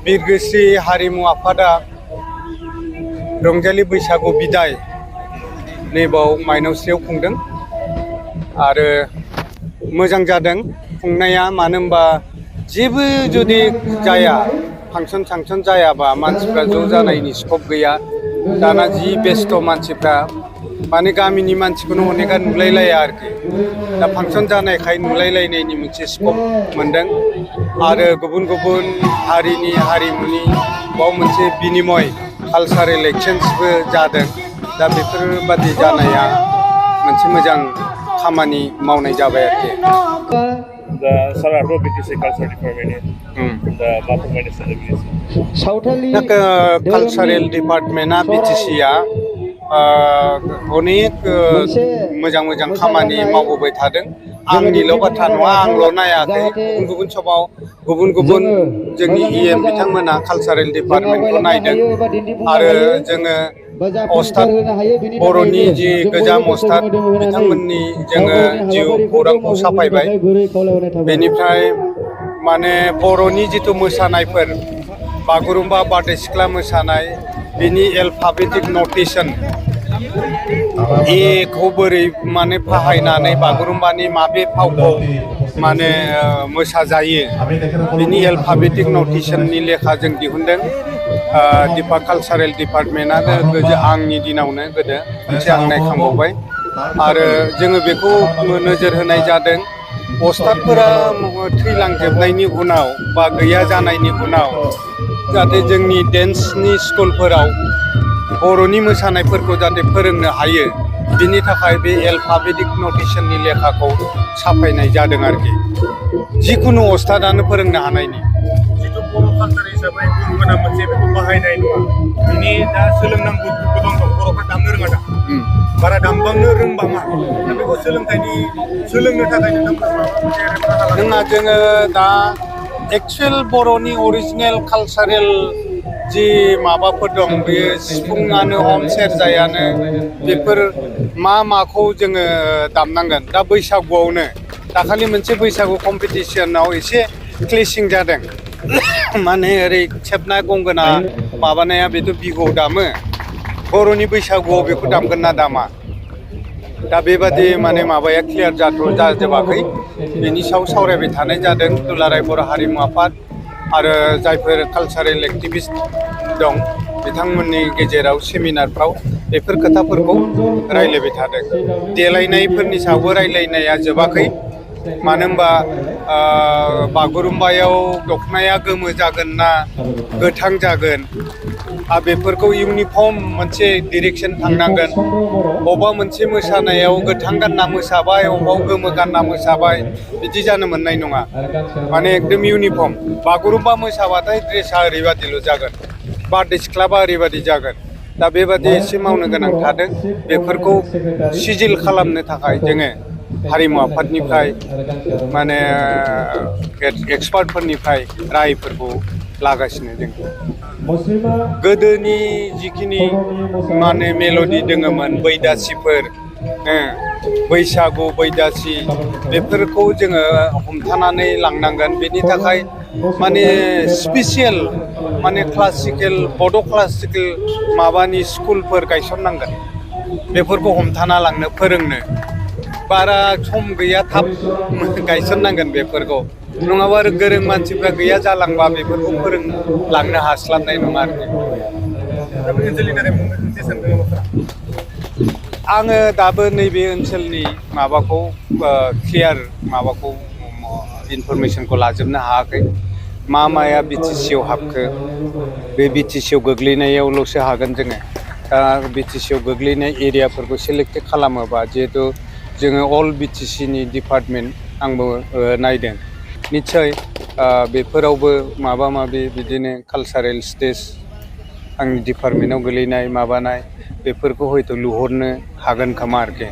बिरगोस्रि हारिमु आफादा रंजालि बैसागु बिदाय नैबाव माइनावस्रियाव खुंदों आरो मोजां जादों खुंनाया। मानो होनबा जेबो जुदि जाया फांसन सांसन जायाबा मानसिफ्रा ज' जानायनि स्कप गैया। दाना जि बेस्थ' मानसिफ्रा माने गामिनि मानसिखौनो अनेका नुलायलाया आरोखि। दा फांसन जानायखाय नुलायलायनायनि मोनसे स्कप मोनदों आरो गुबुन गुबुन हारिनि हारिमुनि बाव मोनसे बिनिमय कालचारेल एक्सचेन्जबो जादों। दा बेफोरबादि जानाया मोनसे मोजां खामानि मावनाय जाबाय आरोखि। दा साराथ' बिटिसि कालचार डिपार्टमेन्टनि दा मा फोरमायनो सानदों? दा कालचारेल डिपार्टमेन्टआ बिटिसिआ अनेक मोजां मोजां खामानि मावबोबाय थादों। आंनिल' बाथ्रा नङा, आंल' नायाखै, गुबुन गुबुन समाव गुबुन गुबुन जोंनि इएम बिथांमोना कालचारेल डिपार्टमेन्टखौ नायदों आरो जोङो अस्ताद बर'नि जि गोजाम अस्ताद बिथांमोननि जोङो जिउ खौरांखौ साफायबाय। बेनिफ्राय माने बर'नि जिथु मोसानायफोर बागुरुम्बा बारदै सिख्ला मोसानाय बिनि एलफाबेटिक नटेसन एखौ बोरै माने फाहायनानै बागुरुम्बानि माबे फावखौ माने मोसाजायो बिनि एलफाबेटिक नटेसननि लेखा जों दिहुनदों। कालचारेल डिपार्टमेन्टआनो आंनि दिनावनो गोदो मोनसे आं नायखांबावबाय आरो जोङो बेखौ नोजोर होनाय जादों। अस्तादफोरा थैलांजोबनायनि उनाव बा गैया जानायनि उनाव जाहाथे जोंनि डेन्सनि स्कुलफोराव बर'नि मोसानायफोरखौ जाहाथे फोरोंनो हायो, बिनि थाखाय बे एलफाबेटिक नटेसननि लेखाखौ साफायनाय जादों आरोखि। जिखुनु अस्तादानो फोरोंनो हानायनि। जिथु बर' कालचार हिसाबै गुबुना मोनसे बेखौ बाहायनाय नङा, बिनि दा सोलोंनांगौ गोबां दं। बर'फ्रा दामनो रोङा दा, बारा दामबांनो रोंबाङा। दा बेखौ सोलोंनो थाखाय नोंहा जोङो दा एक्सुवेल बर'नि अरिजिनेल कालचारेल जि माबाफोर दं बेयो सिफुङानो हम सेरजायानो बेफोर माखौ जोङो दामनांगोन। दा बैसागुआवनो दाखालि मोनसे बैसागु कम्पिटिसनाव एसे क्लेसिं जादों। माने ओरै सेबना गंगोना माबानाया बेथ' बिहुआव दामो, बर'नि बैसागुआव बेखौ दामगोन ना दामा। दा बेबादि माने माबाया क्लियार जाजोबाखै। बेनि सायाव सावरायबाय थानाय जादों दुलाराय बर' हारिमु आफाद आरो जायफोर कालचारेल एक्टिभिस्ट दं बिथांमोननि गेजेराव सेमिनारफ्राव बेफोर खोथाफोरखौ रायलायबाय थादों। देलायनायफोरनि सायावबो रायलायनाया जोबाखै। मानो होनबा बागुरुम्बायाव दखनाया गोमो जागोन ना गोथां जागोन, बेफोरखौ इउनिफर्म मोनसे डिरेक्सन थांनांगोन। बबेबा मोनसे मोसानायाव गोथां गानना मोसाबाय, अबाव गोमो गानना मोसाबाय, बिदि जानो मोननाय नङा। माने एकदम इउनिफर्म। बागुरुम्बा मोसाबाथाय ड्रेसा ओरैबादिल' जागोन, बारदै सिख्लाबा ओरैबादि जागोन। दा बेबादि एसे मावनो गोनां थादों। बेफोरखौ सिजिल खालामनो थाखाय जोङो हारिमु आफादनिफ्राय माने एक्सपार्टफोरनिफ्राय रायफोरखौ लागासिनो जों। गोदोनि जिखिनि माने मेल'डि दङमोन, बैदासिफोर, बैसागु बैदासि, बेफोरखौ जोङो हमथानानै लांनांगोन। बेनि थाखाय माने स्पेसियेल माने क्लासिकेल बड' क्लासिकेल माबानि स्कुलफोर गायसननांगोन। बेफोरखौ हमथाना लांनो फोरोंनो बारा सम गैया, थाब गायसननांगोन बेफोरखौ। नङाबा आरो गोरों मानसिफ्रा गैया जालांबा बेफोरखौ फोरोंलांनो हास्लाबनाय नङा आरोखि। आङो दाबो नैबे ओनसोलनि माबाखौ क्लियार माबाखौ इनफरमेसनखौ लाजोबनो हायाखै। माया बिटिसिआव हाबखो, बे बिटिसिआव गोग्लैनायावल'सो हागोन जोङो। दा बिटिसिआव गोग्लैनाय एरियाफोरखौ सेलेक्टेड खालामोबा, जिहेथु जोङो अल बिटिसिनि डिपार्टमेन्ट आंबो नायदों, निस्सय बेफोरावबो माबा माबि बिदिनो कालचारेल स्टेज आंनि डिपार्टमेन्टआव गोलैनाय माबानाय बेफोरखौ हयथ' लुहरनो हागोन खोमा आरोखि।